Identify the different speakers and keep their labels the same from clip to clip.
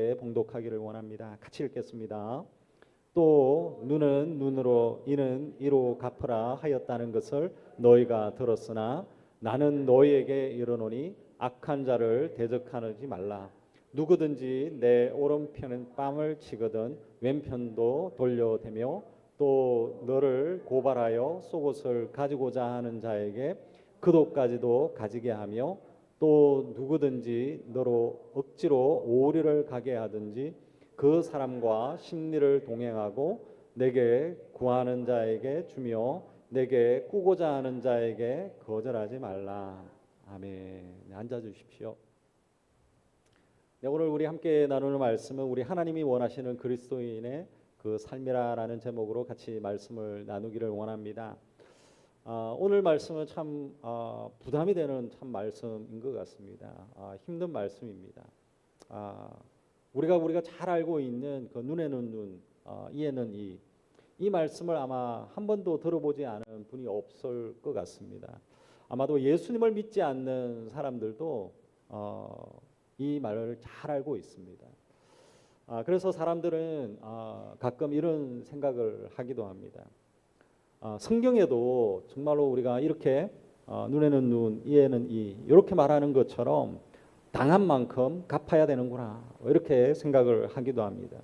Speaker 1: 함께 봉독하기를 원합니다. 같이 읽겠습니다. 또 눈은 눈으로 이는 이로 갚으라 하였다는 것을 너희가 들었으나 나는 너희에게 이르노니 악한 자를 대적하지 말라. 누구든지 내 오른편은 뺨을 치거든 왼편도 돌려대며 또 너를 고발하여 속옷을 가지고자 하는 자에게 그도까지도 가지게 하며 또 누구든지 너로 억지로 오리를 가게 하든지 그 사람과 심리를 동행하고 내게 구하는 자에게 주며 내게 꾸고자 하는 자에게 거절하지 말라. 아멘. 앉아 주십시오. 네, 오늘 우리 함께 나누는 말씀은 우리 하나님이 원하시는 그리스도인의 그 삶이라는 제목으로 같이 말씀을 나누기를 원합니다. 오늘 말씀은 참 부담이 되는 참 말씀인 것 같습니다. 힘든 말씀입니다. 우리가 잘 알고 있는 그 눈에는 눈, 이에는 이 말씀을 아마 한 번도 들어보지 않은 분이 없을 것 같습니다. 아마도 예수님을 믿지 않는 사람들도 이 말을 잘 알고 있습니다. 그래서 사람들은 가끔 이런 생각을 하기도 합니다. 성경에도 정말로 우리가 이렇게 눈에는 눈, 이에는 이 이렇게 말하는 것처럼 당한 만큼 갚아야 되는구나 이렇게 생각을 하기도 합니다.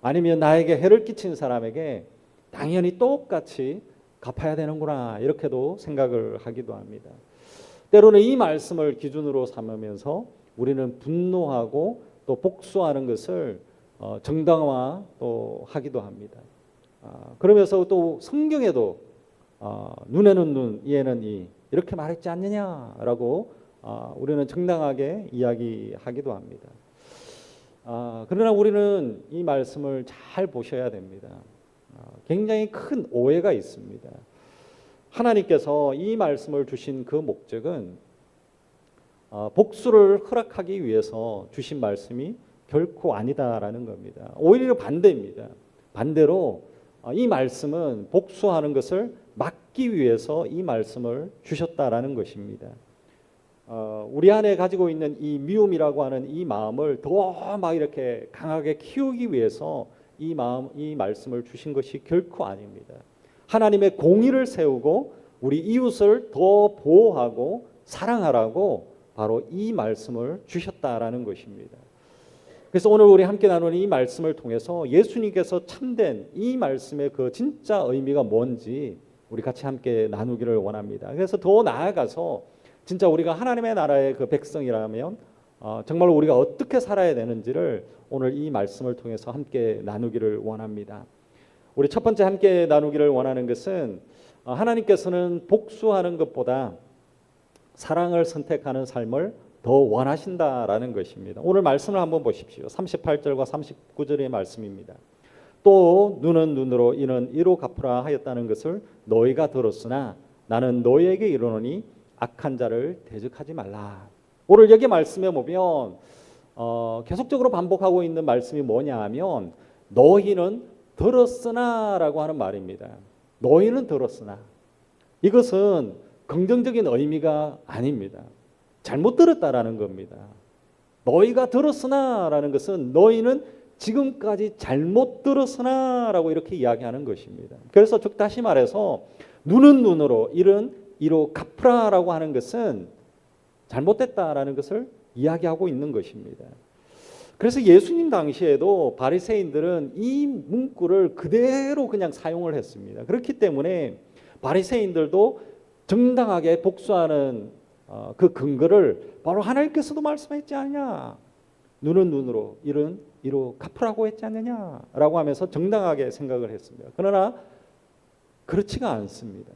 Speaker 1: 아니면 나에게 해를 끼친 사람에게 당연히 똑같이 갚아야 되는구나 이렇게도 생각을 하기도 합니다. 때로는 이 말씀을 기준으로 삼으면서 우리는 분노하고 또 복수하는 것을 정당화 또 하기도 합니다. 그러면서 또 성경에도 눈에는 눈, 이에는 이 이렇게 말했지 않느냐라고 우리는 정당하게 이야기하기도 합니다. 그러나 우리는 이 말씀을 잘 보셔야 됩니다. 굉장히 큰 오해가 있습니다. 하나님께서 이 말씀을 주신 그 목적은 복수를 허락하기 위해서 주신 말씀이 결코 아니다라는 겁니다. 오히려 반대입니다. 반대로 이 말씀은 복수하는 것을 막기 위해서 이 말씀을 주셨다라는 것입니다. 우리 안에 가지고 있는 이 미움이라고 하는 이 마음을 더 막 이렇게 강하게 키우기 위해서 이 말씀을 주신 것이 결코 아닙니다. 하나님의 공의를 세우고 우리 이웃을 더 보호하고 사랑하라고 바로 이 말씀을 주셨다라는 것입니다. 그래서 오늘 우리 함께 나누는 이 말씀을 통해서 예수님께서 참된 이 말씀의 그 진짜 의미가 뭔지 우리 같이 함께 나누기를 원합니다. 그래서 더 나아가서 진짜 우리가 하나님의 나라의 그 백성이라면 정말 우리가 어떻게 살아야 되는지를 오늘 이 말씀을 통해서 함께 나누기를 원합니다. 우리 첫 번째 함께 나누기를 원하는 것은 하나님께서는 복수하는 것보다 사랑을 선택하는 삶을 더 원하신다라는 것입니다. 오늘 말씀을 한번 보십시오. 38절과 39절의 말씀입니다. 또 눈은 눈으로 이는 이로 갚으라 하였다는 것을 너희가 들었으나 나는 너희에게 이르노니 악한 자를 대적하지 말라. 오늘 여기 말씀에 보면 계속적으로 반복하고 있는 말씀이 뭐냐 하면 너희는 들었으나라고 하는 말입니다. 너희는 들었으나 이것은 긍정적인 의미가 아닙니다. 잘못 들었다라는 겁니다. 너희가 들었으나라는 것은 너희는 지금까지 잘못 들었으나라고 이렇게 이야기하는 것입니다. 그래서 즉 다시 말해서 눈은 눈으로 이는 이로 갚으라라고 하는 것은 잘못됐다라는 것을 이야기하고 있는 것입니다. 그래서 예수님 당시에도 바리새인들은 이 문구를 그대로 그냥 사용을 했습니다. 그렇기 때문에 바리새인들도 정당하게 복수하는 그 근거를 바로 하나님께서도 말씀했지 않냐, 눈은 눈으로 이는 이로 갚으라고 했지 않느냐라고 하면서 정당하게 생각을 했습니다. 그러나 그렇지가 않습니다.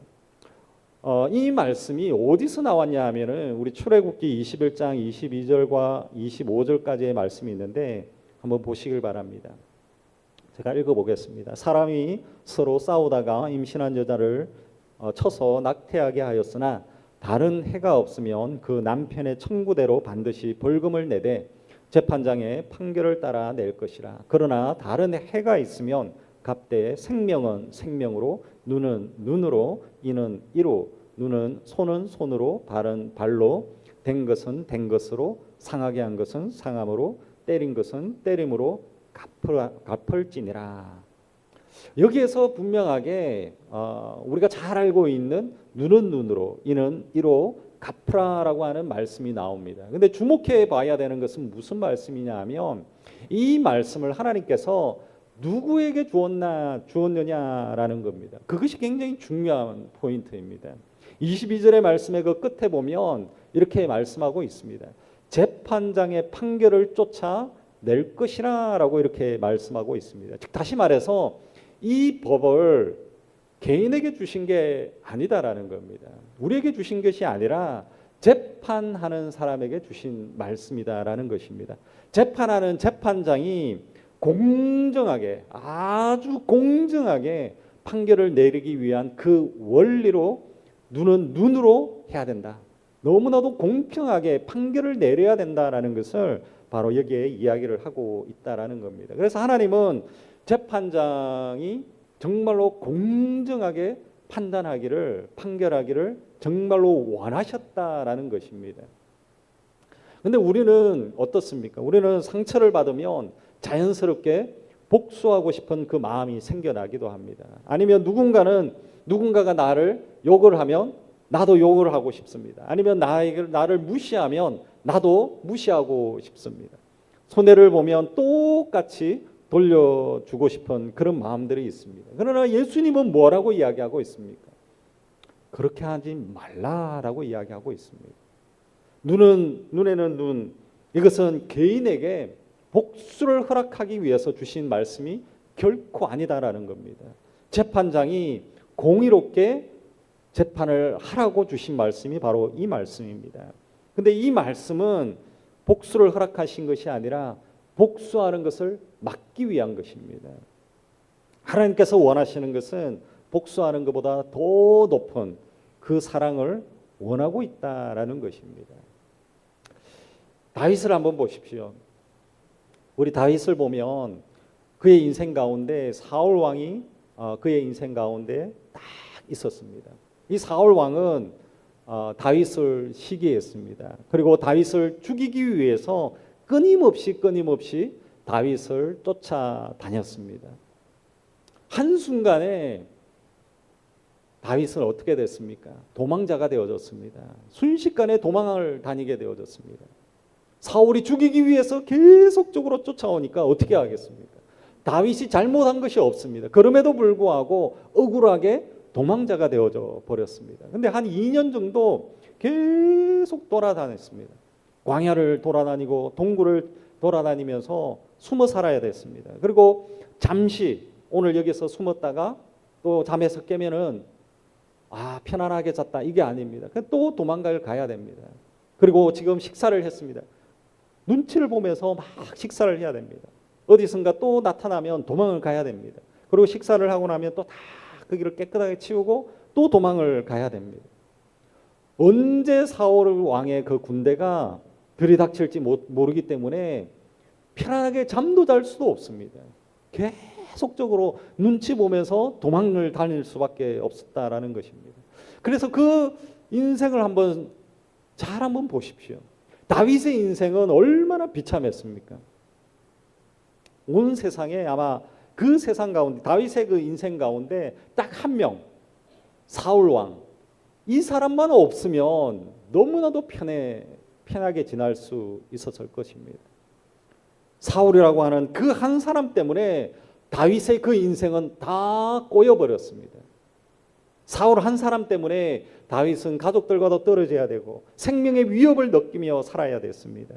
Speaker 1: 이 말씀이 어디서 나왔냐 하면은 우리 출애굽기 21장 22절과 25절까지의 말씀이 있는데 한번 보시길 바랍니다. 제가 읽어보겠습니다. 사람이 서로 싸우다가 임신한 여자를 쳐서 낙태하게 하였으나 다른 해가 없으면 그 남편의 청구대로 반드시 벌금을 내되 재판장의 판결을 따라 낼 것이라. 그러나 다른 해가 있으면 값되 생명은 생명으로, 눈은 눈으로, 이는 이로, 눈은 손은 손으로, 발은 발로, 된 것은 된 것으로, 상하게 한 것은 상함으로, 때린 것은 때림으로 갚을지니라. 여기에서 분명하게 우리가 잘 알고 있는 눈은 눈으로 이는 이로 갚으라라고 하는 말씀이 나옵니다. 근데 주목해 봐야 되는 것은 무슨 말씀이냐 하면 이 말씀을 하나님께서 누구에게 주었느냐라는 겁니다. 그것이 굉장히 중요한 포인트입니다. 22절의 말씀의 그 끝에 보면 이렇게 말씀하고 있습니다. 재판장의 판결을 쫓아낼 것이라라고 이렇게 말씀하고 있습니다. 즉 다시 말해서 이 법을 개인에게 주신 게 아니다라는 겁니다. 우리에게 주신 것이 아니라 재판하는 사람에게 주신 말씀이다라는 것입니다. 재판하는 재판장이 공정하게 아주 공정하게 판결을 내리기 위한 그 원리로 눈은 눈으로 해야 된다. 너무나도 공평하게 판결을 내려야 된다라는 것을 바로 여기에 이야기를 하고 있다라는 겁니다. 그래서 하나님은 재판장이 정말로 공정하게 판결하기를 정말로 원하셨다라는 것입니다. 근데 우리는 어떻습니까? 우리는 상처를 받으면 자연스럽게 복수하고 싶은 그 마음이 생겨나기도 합니다. 아니면 누군가가 나를 욕을 하면 나도 욕을 하고 싶습니다. 아니면 나를 무시하면 나도 무시하고 싶습니다. 손해를 보면 똑같이 돌려주고 싶은 그런 마음들이 있습니다. 그러나 예수님은 뭐라고 이야기하고 있습니까? 그렇게 하지 말라라고 이야기하고 있습니다. 눈에는 눈, 이것은 개인에게 복수를 허락하기 위해서 주신 말씀이 결코 아니다라는 겁니다. 재판장이 공의롭게 재판을 하라고 주신 말씀이 바로 이 말씀입니다. 근데 이 말씀은 복수를 허락하신 것이 아니라 복수하는 것을 막기 위한 것입니다. 하나님께서 원하시는 것은 복수하는 것보다 더 높은 그 사랑을 원하고 있다라는 것입니다. 다윗을 한번 보십시오. 우리 다윗을 보면 그의 인생 가운데 사울 왕이 그의 인생 가운데 딱 있었습니다. 이 사울 왕은 다윗을 시기했습니다. 그리고 다윗을 죽이기 위해서 끊임없이 다윗을 쫓아다녔습니다. 한순간에 다윗은 어떻게 됐습니까? 도망자가 되어졌습니다. 순식간에 도망을 다니게 되어졌습니다. 사울이 죽이기 위해서 계속적으로 쫓아오니까 어떻게 하겠습니까? 다윗이 잘못한 것이 없습니다. 그럼에도 불구하고 억울하게 도망자가 되어져 버렸습니다. 근데 한 2년 정도 계속 돌아다녔습니다. 광야를 돌아다니고 동굴을 돌아다니면서 숨어 살아야 됐습니다. 그리고 잠시 오늘 여기서 숨었다가 또 잠에서 깨면은 편안하게 잤다 이게 아닙니다. 또 도망가야 가야 됩니다. 그리고 지금 식사를 했습니다. 눈치를 보면서 막 식사를 해야 됩니다. 어디선가 또 나타나면 도망을 가야 됩니다. 그리고 식사를 하고 나면 또 다 거기를 깨끗하게 치우고 또 도망을 가야 됩니다. 언제 사울 왕의 그 군대가 들이닥칠지 모르기 때문에 편안하게 잠도 잘 수도 없습니다. 계속적으로 눈치 보면서 도망을 다닐 수밖에 없었다라는 것입니다. 그래서 그 인생을 한번 보십시오. 다윗의 인생은 얼마나 비참했습니까? 온 세상에 아마 그 세상 가운데 다윗의 그 인생 가운데 딱 한 명 사울 왕, 이 사람만 없으면 너무나도 편하게 지날 수 있었을 것입니다. 사울이라고 하는 그 한 사람 때문에 다윗의 그 인생은 다 꼬여버렸습니다. 사울 한 사람 때문에 다윗은 가족들과도 떨어져야 되고 생명의 위협을 느끼며 살아야 됐습니다.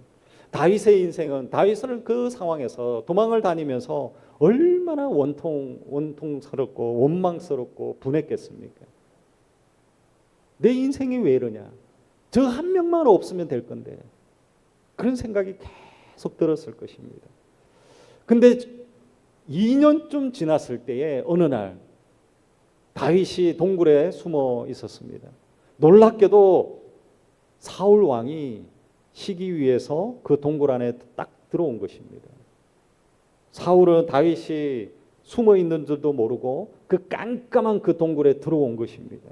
Speaker 1: 다윗의 인생은 다윗은 그 상황에서 도망을 다니면서 얼마나 원통스럽고 원망스럽고 분했겠습니까? 내 인생이 왜 이러냐? 저 한 명만 없으면 될 건데 그런 생각이 계속 들었을 것입니다. 근데 2년쯤 지났을 때에 어느 날 다윗이 동굴에 숨어 있었습니다. 놀랍게도 사울 왕이 쉬기 위해서 그 동굴 안에 딱 들어온 것입니다. 사울은 다윗이 숨어 있는 줄도 모르고 그 깜깜한 그 동굴에 들어온 것입니다.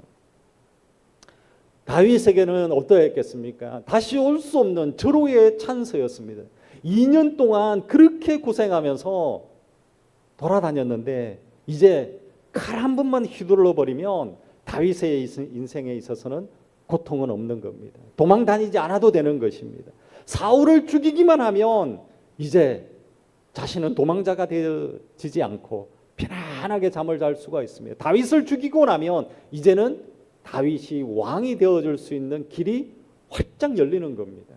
Speaker 1: 다윗에게는 어떠했겠습니까? 다시 올 수 없는 절호의 찬스였습니다. 2년 동안 그렇게 고생하면서 돌아다녔는데 이제 칼 한 번만 휘둘러 버리면 다윗의 인생에 있어서는 고통은 없는 겁니다. 도망 다니지 않아도 되는 것입니다. 사울을 죽이기만 하면 이제 자신은 도망자가 되어지지 않고 편안하게 잠을 잘 수가 있습니다. 다윗을 죽이고 나면 이제는 다윗이 왕이 되어줄 수 있는 길이 활짝 열리는 겁니다.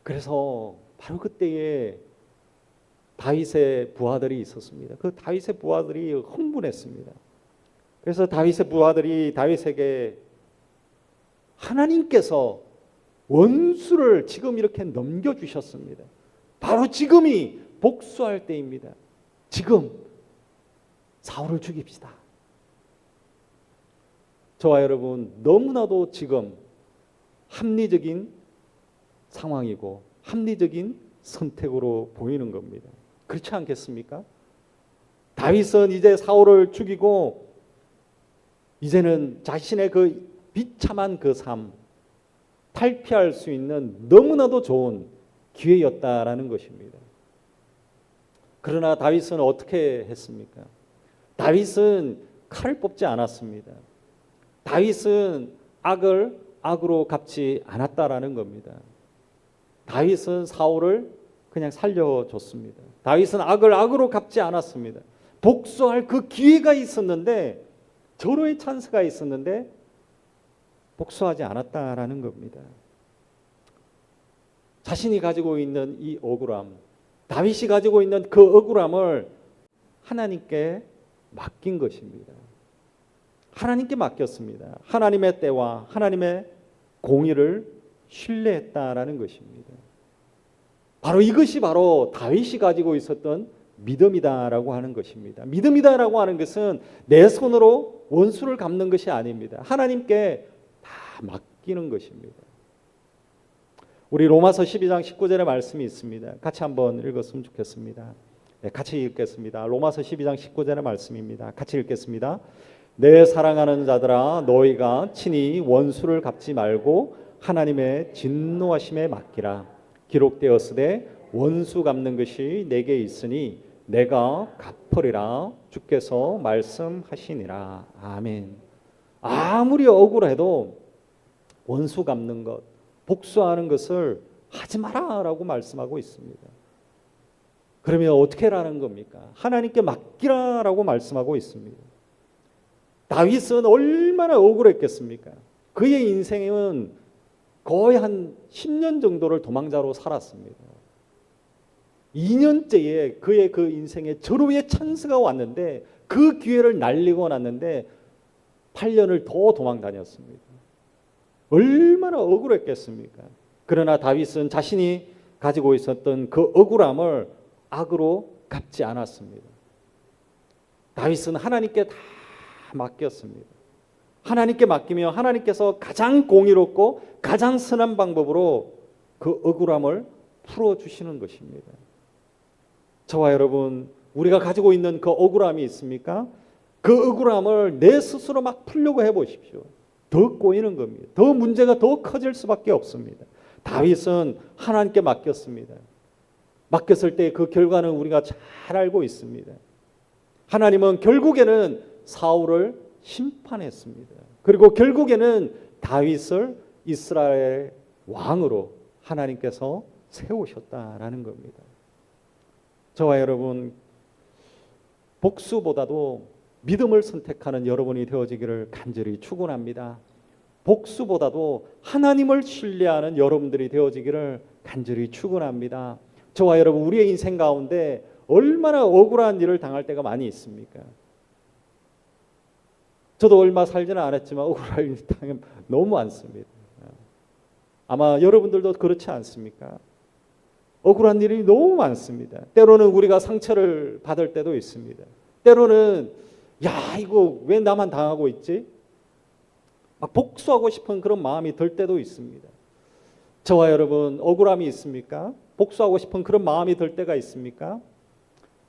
Speaker 1: 그래서 바로 그때에 다윗의 부하들이 있었습니다. 그 다윗의 부하들이 흥분했습니다. 그래서 다윗의 부하들이 다윗에게 하나님께서 원수를 지금 이렇게 넘겨주셨습니다. 바로 지금이 복수할 때입니다. 지금 사울을 죽입시다. 저와 여러분, 너무나도 지금 합리적인 상황이고 합리적인 선택으로 보이는 겁니다. 그렇지 않겠습니까? 다윗은 이제 사울을 죽이고 이제는 자신의 그 비참한 그 삶, 탈피할 수 있는 너무나도 좋은 기회였다라는 것입니다. 그러나 다윗은 어떻게 했습니까? 다윗은 칼을 뽑지 않았습니다. 다윗은 악을 악으로 갚지 않았다라는 겁니다. 다윗은 사울을 그냥 살려줬습니다. 다윗은 악을 악으로 갚지 않았습니다. 복수할 그 기회가 있었는데, 절호의 찬스가 있었는데 복수하지 않았다라는 겁니다. 자신이 가지고 있는 이 억울함, 다윗이 가지고 있는 그 억울함을 하나님께 맡긴 것입니다. 하나님께 맡겼습니다. 하나님의 때와 하나님의 공의를 신뢰했다라는 것입니다. 바로 이것이 바로 다윗이 가지고 있었던 믿음이다라고 하는 것입니다. 믿음이다라고 하는 것은 내 손으로 원수를 갚는 것이 아닙니다. 하나님께 다 맡기는 것입니다. 우리 로마서 12장 19절의 말씀이 있습니다. 같이 한번 읽었으면 좋겠습니다. 네, 같이 읽겠습니다. 로마서 12장 19절의 말씀입니다. 같이 읽겠습니다. 내 사랑하는 자들아, 너희가 친히 원수를 갚지 말고 하나님의 진노하심에 맡기라. 기록되었으되 원수 갚는 것이 내게 있으니 내가 갚으리라. 주께서 말씀하시니라. 아멘. 아무리 억울해도 원수 갚는 것, 복수하는 것을 하지 마라라고 말씀하고 있습니다. 그러면 어떻게 하라는 겁니까? 하나님께 맡기라라고 말씀하고 있습니다. 다윗은 얼마나 억울했겠습니까? 그의 인생은 거의 한 10년 정도를 도망자로 살았습니다. 2년째에 그의 그 인생에 절호의 찬스가 왔는데 그 기회를 날리고 났는데 8년을 더 도망 다녔습니다. 얼마나 억울했겠습니까? 그러나 다윗은 자신이 가지고 있었던 그 억울함을 악으로 갚지 않았습니다. 다윗은 하나님께 다 맡겼습니다. 하나님께 맡기며 하나님께서 가장 공의롭고 가장 선한 방법으로 그 억울함을 풀어주시는 것입니다. 저와 여러분, 우리가 가지고 있는 그 억울함이 있습니까? 그 억울함을 내 스스로 막 풀려고 해보십시오. 더 꼬이는 겁니다. 더 문제가 더 커질 수밖에 없습니다. 다윗은 하나님께 맡겼습니다. 맡겼을 때 그 결과는 우리가 잘 알고 있습니다. 하나님은 결국에는 사울을 심판했습니다. 그리고 결국에는 다윗을 이스라엘 왕으로 하나님께서 세우셨다라는 겁니다. 저와 여러분, 복수보다도 믿음을 선택하는 여러분이 되어지기를 간절히 축원합니다. 복수보다도 하나님을 신뢰하는 여러분들이 되어지기를 간절히 축원합니다. 저와 여러분, 우리의 인생 가운데 얼마나 억울한 일을 당할 때가 많이 있습니까? 저도 얼마 살지는 않았지만 억울한 일 당하면 너무 많습니다. 아마 여러분들도 그렇지 않습니까? 억울한 일이 너무 많습니다. 때로는 우리가 상처를 받을 때도 있습니다. 때로는 야, 이거 왜 나만 당하고 있지? 막 복수하고 싶은 그런 마음이 들 때도 있습니다. 저와 여러분, 억울함이 있습니까? 복수하고 싶은 그런 마음이 들 때가 있습니까?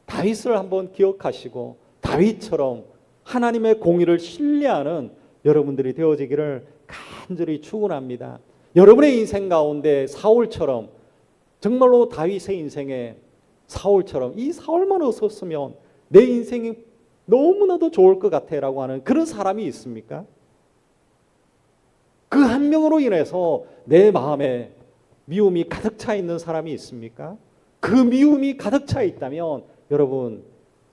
Speaker 1: 다윗을 한번 기억하시고 다윗처럼 하나님의 공의를 신뢰하는 여러분들이 되어지기를 간절히 축원합니다. 여러분의 인생 가운데 사울처럼 정말로 다윗의 인생에 사울처럼 이 사울만 없었으면 내 인생이 너무나도 좋을 것 같아라고 하는 그런 사람이 있습니까? 그 한 명으로 인해서 내 마음에 미움이 가득 차 있는 사람이 있습니까? 그 미움이 가득 차 있다면 여러분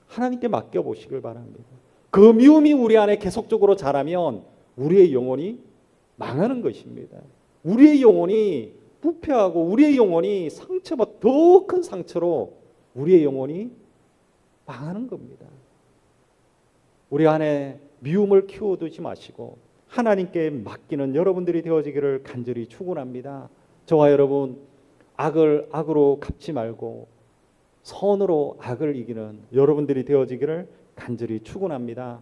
Speaker 1: 하나님께 맡겨보시길 바랍니다. 그 미움이 우리 안에 계속적으로 자라면 우리의 영혼이 망하는 것입니다. 우리의 영혼이 부패하고 우리의 영혼이 상처받 더 큰 상처로 우리의 영혼이 망하는 겁니다. 우리 안에 미움을 키워두지 마시고 하나님께 맡기는 여러분들이 되어지기를 간절히 축원합니다. 저와 여러분 악을 악으로 갚지 말고 선으로 악을 이기는 여러분들이 되어지기를 간절히 축원합니다.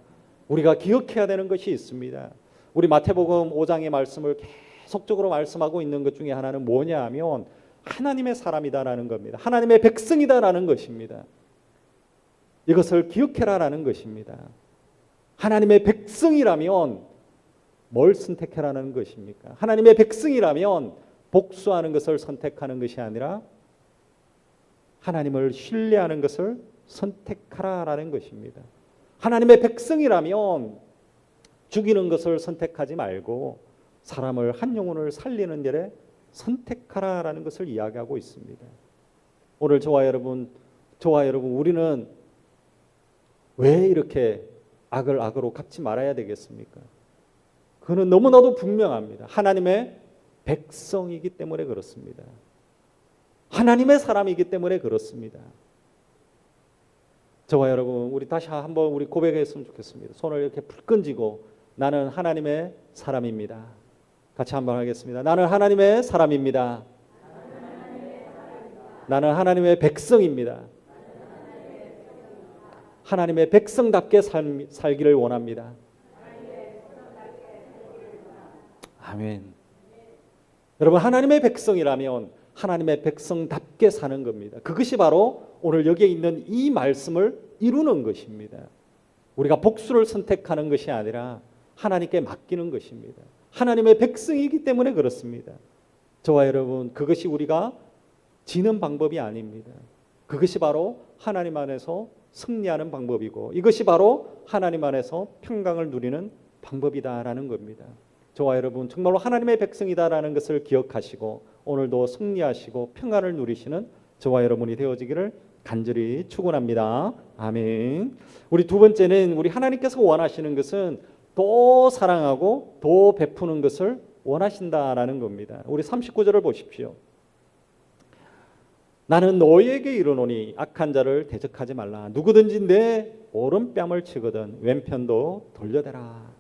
Speaker 1: 우리가 기억해야 되는 것이 있습니다. 우리 마태복음 5장의 말씀을 계속적으로 말씀하고 있는 것 중에 하나는 뭐냐 하면 하나님의 사람이다라는 겁니다. 하나님의 백성이다라는 것입니다. 이것을 기억해라라는 것입니다. 하나님의 백성이라면 뭘 선택해라는 것입니까? 하나님의 백성이라면 복수하는 것을 선택하는 것이 아니라 하나님을 신뢰하는 것을 선택하라라는 것입니다. 하나님의 백성이라면 죽이는 것을 선택하지 말고 사람을 한 영혼을 살리는 일에 선택하라라는 것을 이야기하고 있습니다. 오늘 저와 여러분 우리는 왜 이렇게 악을 악으로 갚지 말아야 되겠습니까? 그는 너무나도 분명합니다. 하나님의 백성이기 때문에 그렇습니다. 하나님의 사람이기 때문에 그렇습니다. 저와 여러분 우리 다시 한번 우리 고백했으면 좋겠습니다. 손을 이렇게 불끈 쥐고 나는 하나님의 사람입니다. 같이 한번 하겠습니다. 나는 하나님의 사람입니다. 나는 하나님의 백성입니다. 하나님의 백성답게 살기를 원합니다. 아멘. 여러분 하나님의 백성이라면 하나님의 백성답게 사는 겁니다. 그것이 바로 오늘 여기에 있는 이 말씀을 이루는 것입니다. 우리가 복수를 선택하는 것이 아니라 하나님께 맡기는 것입니다. 하나님의 백성이기 때문에 그렇습니다. 저와 여러분 그것이 우리가 지는 방법이 아닙니다. 그것이 바로 하나님 안에서 승리하는 방법이고 이것이 바로 하나님 안에서 평강을 누리는 방법이다라는 겁니다. 저와 여러분 정말로 하나님의 백성이다라는 것을 기억하시고 오늘도 승리하시고 평안을 누리시는 저와 여러분이 되어지기를 간절히 축원합니다. 아멘. 우리 두 번째는 우리 하나님께서 원하시는 것은 또 사랑하고 또 베푸는 것을 원하신다라는 겁니다. 우리 39절을 보십시오. 나는 너희에게 이르노니 악한 자를 대적하지 말라. 누구든지 내 오른뺨을 치거든 왼편도 돌려대라.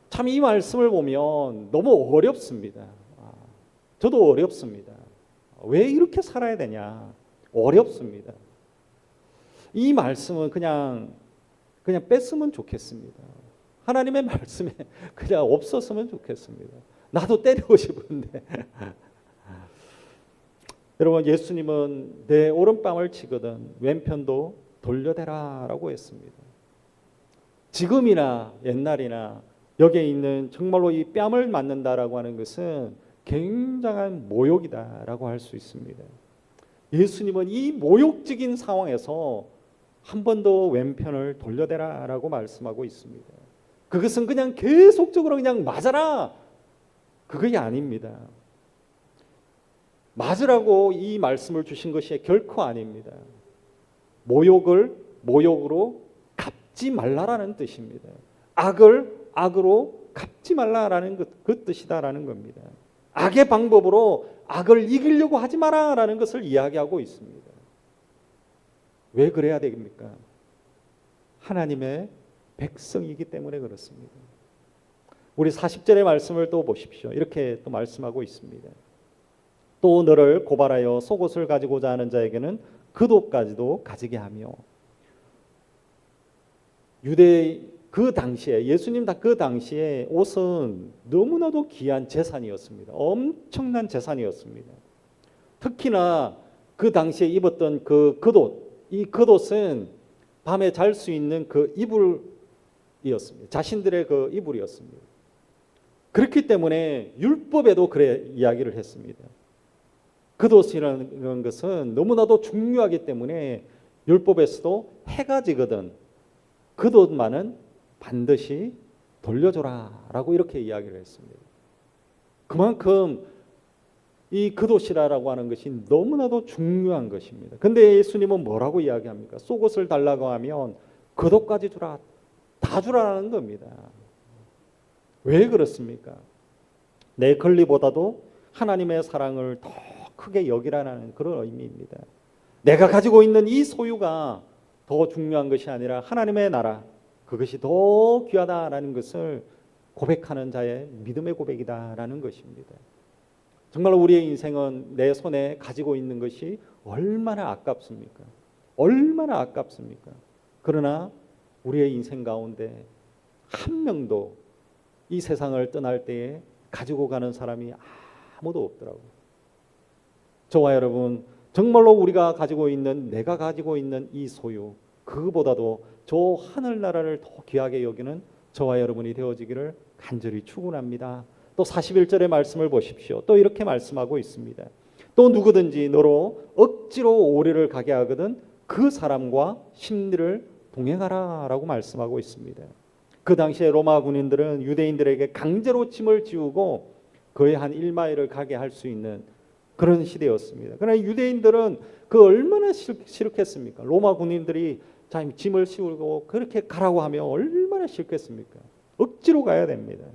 Speaker 1: 참 이 말씀을 보면 너무 어렵습니다. 저도 어렵습니다. 왜 이렇게 살아야 되냐? 어렵습니다. 이 말씀은 그냥 뺐으면 좋겠습니다. 하나님의 말씀에 그냥 없었으면 좋겠습니다. 나도 때리고 싶은데. 여러분 예수님은 내 오른뺨을 치거든 왼편도 돌려대라라고 했습니다. 지금이나 옛날이나 여기에 있는 정말로 이 뺨을 맞는다라고 하는 것은 굉장한 모욕이다라고 할 수 있습니다. 예수님은 이 모욕적인 상황에서 한 번 더 왼편을 돌려대라라고 말씀하고 있습니다. 그것은 그냥 계속적으로 그냥 맞아라 그것이 아닙니다. 맞으라고 이 말씀을 주신 것이 결코 아닙니다. 모욕을 모욕으로 갚지 말라라는 뜻입니다. 악을 악으로 갚지 말라라는 그 뜻이다라는 겁니다. 악의 방법으로 악을 이기려고 하지 마라라는 것을 이야기하고 있습니다. 왜 그래야 됩니까? 하나님의 백성이기 때문에 그렇습니다. 우리 40절의 말씀을 또 보십시오. 이렇게 또 말씀하고 있습니다. 또 너를 고발하여 속옷을 가지고자 하는 자에게는 겉옷까지도 가지게 하며. 유대 그 당시에 예수님 그 당시에 옷은 너무나도 귀한 재산이었습니다. 엄청난 재산이었습니다. 특히나 그 당시에 입었던 그 겉옷, 이 겉옷은 밤에 잘 수 있는 그 이불이었습니다. 자신들의 그 이불이었습니다. 그렇기 때문에 율법에도 그래 이야기를 했습니다. 그것이라는 것은 너무나도 중요하기 때문에 율법에서도 해가 지거든 그것만은 반드시 돌려줘라라고 이렇게 이야기를 했습니다. 그만큼 이 그도시라라고 하는 것이 너무나도 중요한 것입니다. 근데 예수님은 뭐라고 이야기합니까? 속옷을 달라고 하면 겉옷까지 주라, 다 주라는 겁니다. 왜 그렇습니까? 내 권리보다도 하나님의 사랑을 더 크게 여기라는 그런 의미입니다. 내가 가지고 있는 이 소유가 더 중요한 것이 아니라 하나님의 나라, 그것이 더 귀하다라는 것을 고백하는 자의 믿음의 고백이다라는 것입니다. 정말 우리의 인생은 내 손에 가지고 있는 것이 얼마나 아깝습니까? 얼마나 아깝습니까? 그러나 우리의 인생 가운데 한 명도 이 세상을 떠날 때에 가지고 가는 사람이 아무도 없더라고요. 저와 여러분, 정말로 우리가 가지고 있는, 내가 가지고 있는 이 소유, 그거보다도 저 하늘나라를 더 귀하게 여기는 저와 여러분이 되어지기를 간절히 축원합니다. 또 41절의 말씀을 보십시오. 또 이렇게 말씀하고 있습니다. 또 누구든지 너로 억지로 오리를 가게 하거든 그 사람과 심리를 동행하라 라고 말씀하고 있습니다. 그 당시에 로마 군인들은 유대인들에게 강제로 짐을 지우고 거의 한 1마일을 가게 할 수 있는 그런 시대였습니다. 그러나 유대인들은 그 얼마나 싫겠습니까? 로마 군인들이 자, 짐을 씌우고 그렇게 가라고 하면 얼마나 싫겠습니까? 억지로 가야 됩니다.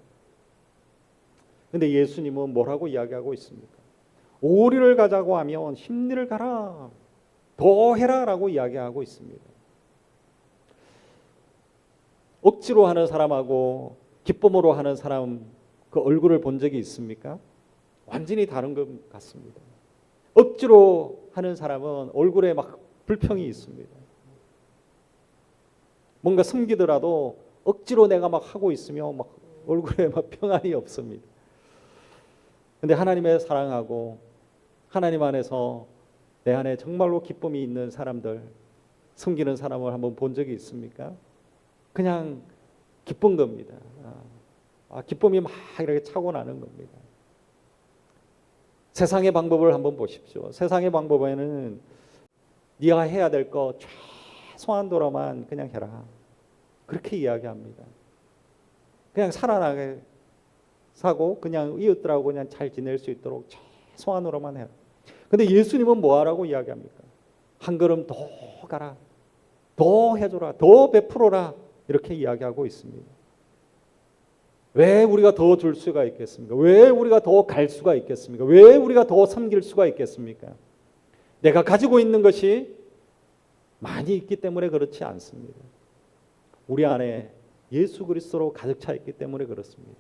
Speaker 1: 근데 예수님은 뭐라고 이야기하고 있습니까? 오리를 가자고 하면 심리를 가라, 더 해라라고 이야기하고 있습니다. 억지로 하는 사람하고 기쁨으로 하는 사람 그 얼굴을 본 적이 있습니까? 완전히 다른 것 같습니다. 억지로 하는 사람은 얼굴에 막 불평이 있습니다. 뭔가 숨기더라도 억지로 내가 막 하고 있으면 막 얼굴에 막 평안이 없습니다. 근데 하나님의 사랑하고 하나님 안에서 내 안에 정말로 기쁨이 있는 사람들, 숨기는 사람을 한번 본 적이 있습니까? 그냥 기쁜 겁니다. 기쁨이 막 이렇게 차고 나는 겁니다. 세상의 방법을 한번 보십시오. 세상의 방법에는 네가 해야 될 거 최소한도로만 그냥 해라, 그렇게 이야기합니다. 그냥 살아나게 사고 그냥 이웃들하고 그냥 잘 지낼 수 있도록 최소한으로만 해라. 근데 예수님은 뭐하라고 이야기합니까? 한 걸음 더 가라, 더 해줘라, 더 베풀어라, 이렇게 이야기하고 있습니다. 왜 우리가 더 줄 수가 있겠습니까? 왜 우리가 더 갈 수가 있겠습니까? 왜 우리가 더 섬길 수가 있겠습니까? 내가 가지고 있는 것이 많이 있기 때문에 그렇지 않습니다. 우리 안에 예수 그리스도로 가득 차 있기 때문에 그렇습니다.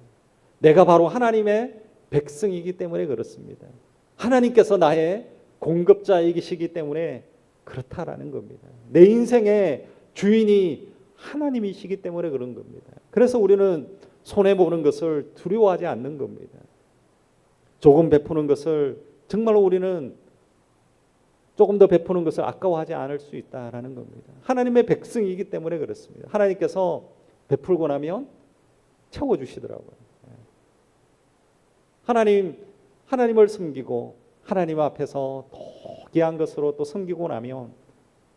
Speaker 1: 내가 바로 하나님의 백성이기 때문에 그렇습니다. 하나님께서 나의 공급자이시기 때문에 그렇다라는 겁니다. 내 인생의 주인이 하나님이시기 때문에 그런 겁니다. 그래서 우리는 손해보는 것을 두려워하지 않는 겁니다. 조금 베푸는 것을 정말로 우리는 조금 더 베푸는 것을 아까워하지 않을 수 있다라는 겁니다. 하나님의 백성이기 때문에 그렇습니다. 하나님께서 베풀고 나면 채워주시더라고요. 하나님을 섬기고 하나님 앞에서 더 귀한 것으로 또 섬기고 나면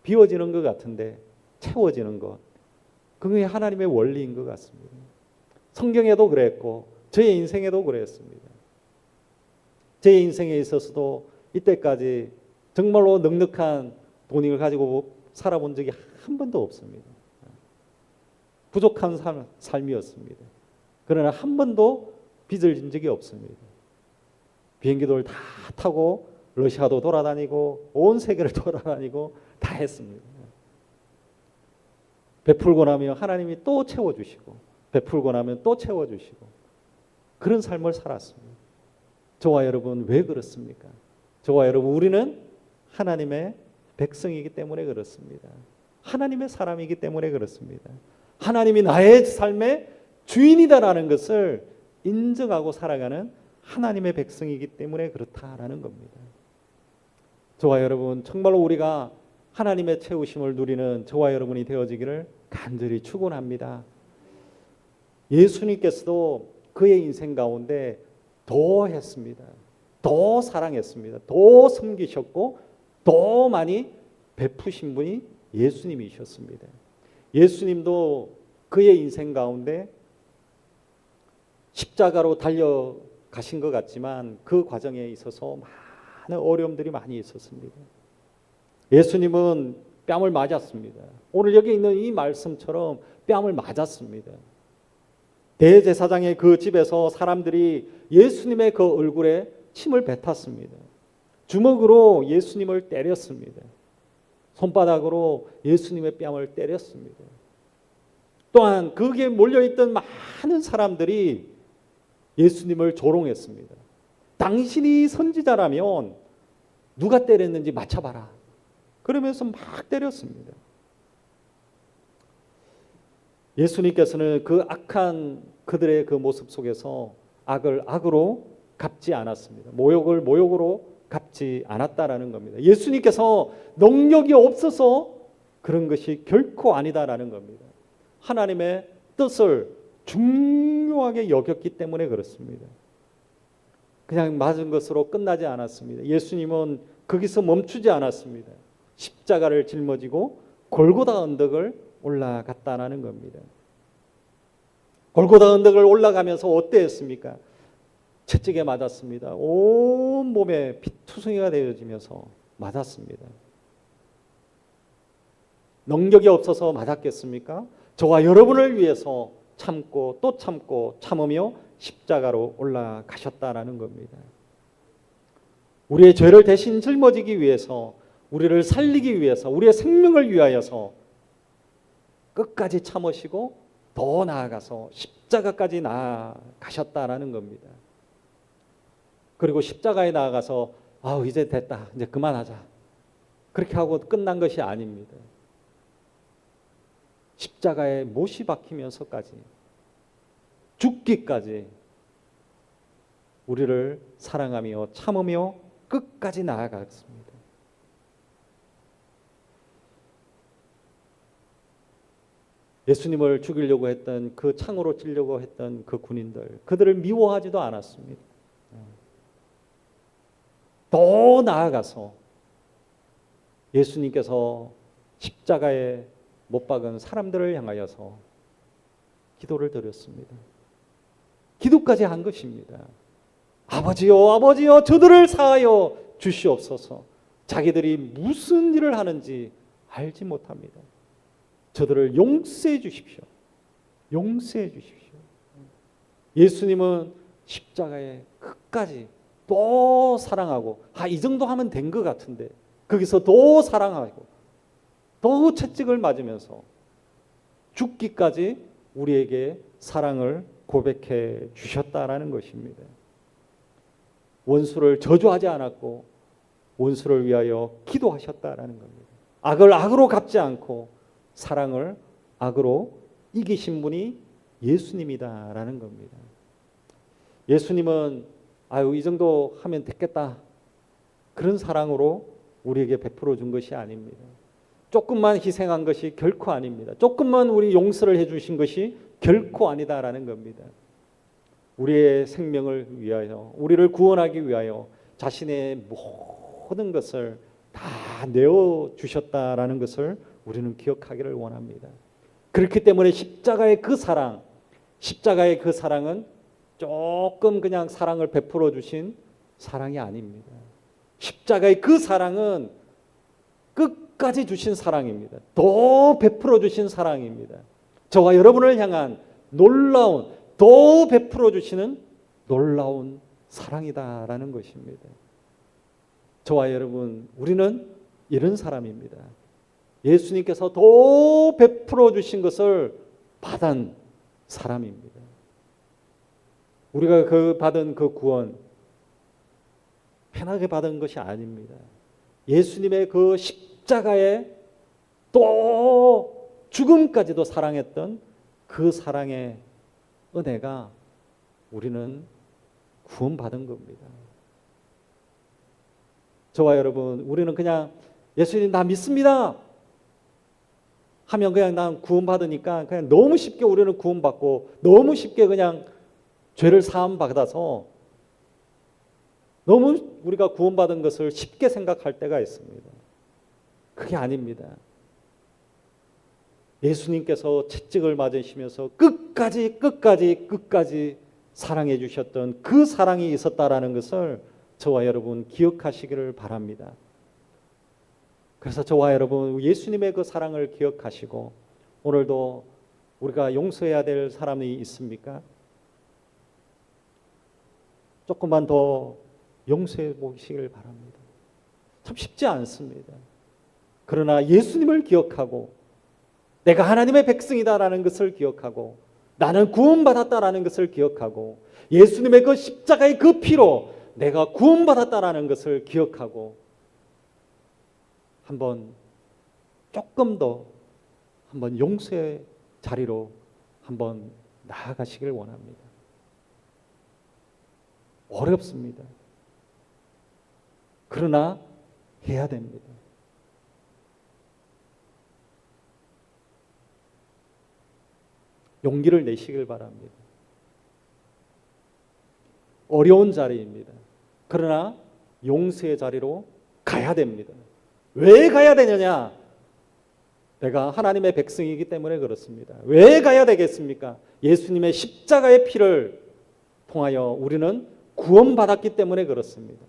Speaker 1: 비워지는 것 같은데 채워지는 것, 그게 하나님의 원리인 것 같습니다. 성경에도 그랬고 저의 인생에도 그랬습니다. 제 인생에 있어서도 이때까지 정말로 넉넉한 돈을 가지고 살아본 적이 한 번도 없습니다. 부족한 삶이었습니다. 그러나 한 번도 빚을 진 적이 없습니다. 비행기를 다 타고 러시아도 돌아다니고 온 세계를 돌아다니고 다 했습니다. 베풀고 나면 하나님이 또 채워주시고 베풀고 나면 또 채워주시고 그런 삶을 살았습니다. 저와 여러분 왜 그렇습니까? 저와 여러분 우리는 하나님의 백성이기 때문에 그렇습니다. 하나님의 사람이기 때문에 그렇습니다. 하나님이 나의 삶의 주인이다라는 것을 인정하고 살아가는 하나님의 백성이기 때문에 그렇다라는 겁니다. 저와 여러분 정말로 우리가 하나님의 채우심을 누리는 저와 여러분이 되어지기를 간절히 축원합니다. 예수님께서도 그의 인생 가운데 더 했습니다. 더 사랑했습니다. 더 섬기셨고 더 많이 베푸신 분이 예수님이셨습니다. 예수님도 그의 인생 가운데 십자가로 달려가신 것 같지만 그 과정에 있어서 많은 어려움들이 많이 있었습니다. 예수님은 뺨을 맞았습니다. 오늘 여기 있는 이 말씀처럼 뺨을 맞았습니다. 대제사장의 그 집에서 사람들이 예수님의 그 얼굴에 침을 뱉었습니다. 주먹으로 예수님을 때렸습니다. 손바닥으로 예수님의 뺨을 때렸습니다. 또한 거기에 몰려있던 많은 사람들이 예수님을 조롱했습니다. 당신이 선지자라면 누가 때렸는지 맞춰봐라. 그러면서 막 때렸습니다. 예수님께서는 그 악한 그들의 그 모습 속에서 악을 악으로 갚지 않았습니다. 모욕을 모욕으로 갚지 않았다라는 겁니다. 예수님께서 능력이 없어서 그런 것이 결코 아니다라는 겁니다. 하나님의 뜻을 중요하게 여겼기 때문에 그렇습니다. 그냥 맞은 것으로 끝나지 않았습니다. 예수님은 거기서 멈추지 않았습니다. 십자가를 짊어지고 골고다 언덕을 올라갔다라는 겁니다. 골고다 언덕을 올라가면서 어땠습니까? 채찍에 맞았습니다. 온 몸에 피투성이가 되어지면서 맞았습니다. 능력이 없어서 맞았겠습니까? 저와 여러분을 위해서 참고 또 참고 참으며 십자가로 올라가셨다라는 겁니다. 우리의 죄를 대신 짊어지기 위해서, 우리를 살리기 위해서, 우리의 생명을 위하여서 끝까지 참으시고 더 나아가서 십자가까지 나아가셨다라는 겁니다. 그리고 십자가에 나아가서 이제 됐다, 이제 그만하자, 그렇게 하고 끝난 것이 아닙니다. 십자가에 못이 박히면서까지 죽기까지 우리를 사랑하며 참으며 끝까지 나아갔습니다. 예수님을 죽이려고 했던 그 창으로 찌려고 했던 그 군인들, 그들을 미워하지도 않았습니다. 더 나아가서 예수님께서 십자가에 못 박은 사람들을 향하여서 기도를 드렸습니다. 기도까지 한 것입니다. 아버지요, 아버지요, 저들을 사하여 주시옵소서. 자기들이 무슨 일을 하는지 알지 못합니다. 저들을 용서해 주십시오. 용서해 주십시오. 예수님은 십자가에 끝까지 또 사랑하고, 이 정도 하면 된 것 같은데, 거기서 더 사랑하고 더 채찍을 맞으면서 죽기까지 우리에게 사랑을 고백해 주셨다라는 것입니다. 원수를 저주하지 않았고 원수를 위하여 기도하셨다라는 겁니다. 악을 악으로 갚지 않고 사랑을 악으로 이기신 분이 예수님이다라는 겁니다. 예수님은 이 정도 하면 됐겠다, 그런 사랑으로 우리에게 베풀어 준 것이 아닙니다. 조금만 희생한 것이 결코 아닙니다. 조금만 우리 용서를 해주신 것이 결코 아니다라는 겁니다. 우리의 생명을 위하여, 우리를 구원하기 위하여 자신의 모든 것을 다 내어주셨다라는 것을 우리는 기억하기를 원합니다. 그렇기 때문에 십자가의 그 사랑은 조금 그냥 사랑을 베풀어 주신 사랑이 아닙니다. 십자가의 그 사랑은 끝까지 주신 사랑입니다. 더 베풀어 주신 사랑입니다. 저와 여러분을 향한 놀라운, 더 베풀어 주시는 놀라운 사랑이다라는 것입니다. 저와 여러분, 우리는 이런 사람입니다. 예수님께서 더 베풀어 주신 것을 받은 사람입니다. 우리가 받은 그 구원 편하게 받은 것이 아닙니다. 예수님의 그 십자가에 또 죽음까지도 사랑했던 그 사랑의 은혜가 우리는 구원받은 겁니다. 저와 여러분, 우리는 그냥 예수님 나 믿습니다 하면 그냥 난 구원받으니까 그냥 너무 쉽게 우리는 구원받고 너무 쉽게 그냥 죄를 사함 받아서 너무 우리가 구원받은 것을 쉽게 생각할 때가 있습니다. 그게 아닙니다. 예수님께서 채찍을 맞으시면서 끝까지 사랑해 주셨던 그 사랑이 있었다라는 것을 저와 여러분 기억하시기를 바랍니다. 그래서 저와 여러분 예수님의 그 사랑을 기억하시고 오늘도 우리가 용서해야 될 사람이 있습니까? 조금만 더 용서해 보시길 바랍니다. 참 쉽지 않습니다. 그러나 예수님을 기억하고 내가 하나님의 백성이다라는 것을 기억하고 나는 구원받았다라는 것을 기억하고 예수님의 그 십자가의 그 피로 내가 구원받았다라는 것을 기억하고 한번 조금 더 한번 용서의 자리로 한번 나아가시길 원합니다. 어렵습니다. 그러나 해야 됩니다. 용기를 내시길 바랍니다. 어려운 자리입니다. 그러나 용서의 자리로 가야 됩니다. 왜 가야 되느냐? 내가 하나님의 백성이기 때문에 그렇습니다. 왜 가야 되겠습니까? 예수님의 십자가의 피를 통하여 우리는 구원받았기 때문에 그렇습니다.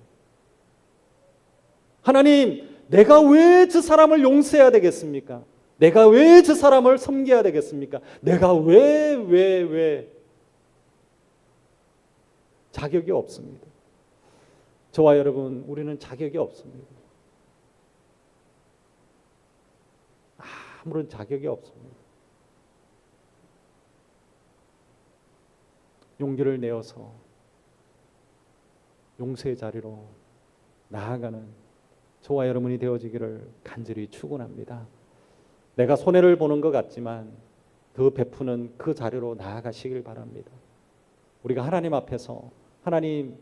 Speaker 1: 하나님, 내가 왜 저 사람을 용서해야 되겠습니까? 내가 왜 저 사람을 섬겨야 되겠습니까? 내가 왜 자격이 없습니다. 저와 여러분, 우리는 자격이 없습니다. 아무런 자격이 없습니다. 용기를 내어서 용서의 자리로 나아가는 저와 여러분이 되어지기를 간절히 축원합니다. 내가 손해를 보는 것 같지만 더 베푸는 그 자리로 나아가시길 바랍니다. 우리가 하나님 앞에서 하나님,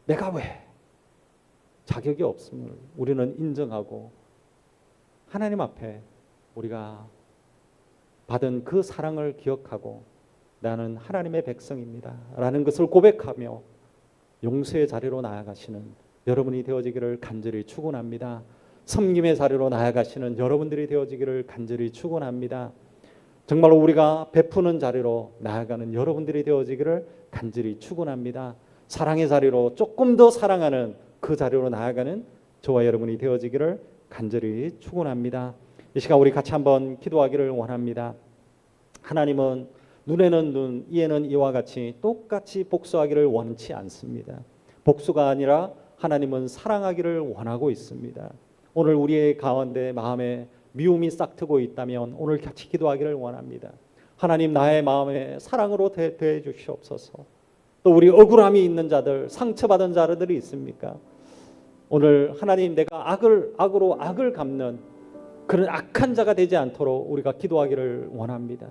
Speaker 1: 내가 왜 자격이 없음을 우리는 인정하고 하나님 앞에 우리가 받은 그 사랑을 기억하고 나는 하나님의 백성입니다 라는 것을 고백하며 용서의 자리로 나아가시는 여러분이 되어지기를 간절히 축원합니다. 섬김의 자리로 나아가시는 여러분들이 되어지기를 간절히 축원합니다. 정말로 우리가 베푸는 자리로 나아가는 여러분들이 되어지기를 간절히 축원합니다. 사랑의 자리로 조금 더 사랑하는 그 자리로 나아가는 저와 여러분이 되어지기를 간절히 축원합니다. 이 시간 우리 같이 한번 기도하기를 원합니다. 하나님은 눈에는 눈, 이에는 이와 같이 똑같이 복수하기를 원치 않습니다. 복수가 아니라 하나님은 사랑하기를 원하고 있습니다. 오늘 우리의 가운데 마음에 미움이 싹트고 있다면 오늘 같이 기도하기를 원합니다. 하나님, 나의 마음에 사랑으로 대해 주시옵소서. 또 우리 억울함이 있는 자들, 상처받은 자들이 있습니까? 오늘 하나님, 내가 악으로 악을 갚는 그런 악한 자가 되지 않도록 우리가 기도하기를 원합니다.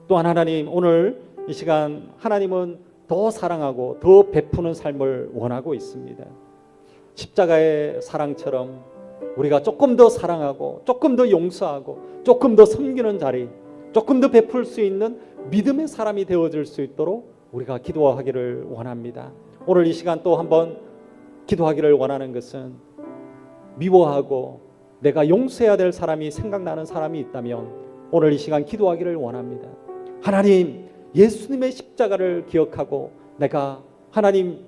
Speaker 1: 또한 하나님, 오늘 이 시간 하나님은 더 사랑하고 더 베푸는 삶을 원하고 있습니다. 십자가의 사랑처럼 우리가 조금 더 사랑하고 조금 더 용서하고 조금 더 섬기는 자리, 조금 더 베풀 수 있는 믿음의 사람이 되어질 수 있도록 우리가 기도하기를 원합니다. 오늘 이 시간 또 한번 기도하기를 원하는 것은 미워하고 내가 용서해야 될 사람이 생각나는 사람이 있다면 오늘 이 시간 기도하기를 원합니다. 하나님, 예수님의 십자가를 기억하고 내가 하나님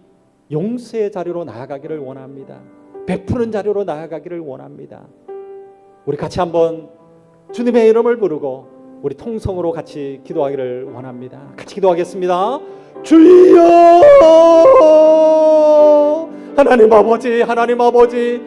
Speaker 1: 용서의 자리로 나아가기를 원합니다. 베푸는 자리로 나아가기를 원합니다. 우리 같이 한번 주님의 이름을 부르고 우리 통성으로 같이 기도하기를 원합니다. 같이 기도하겠습니다. 주여! 하나님 아버지, 하나님 아버지,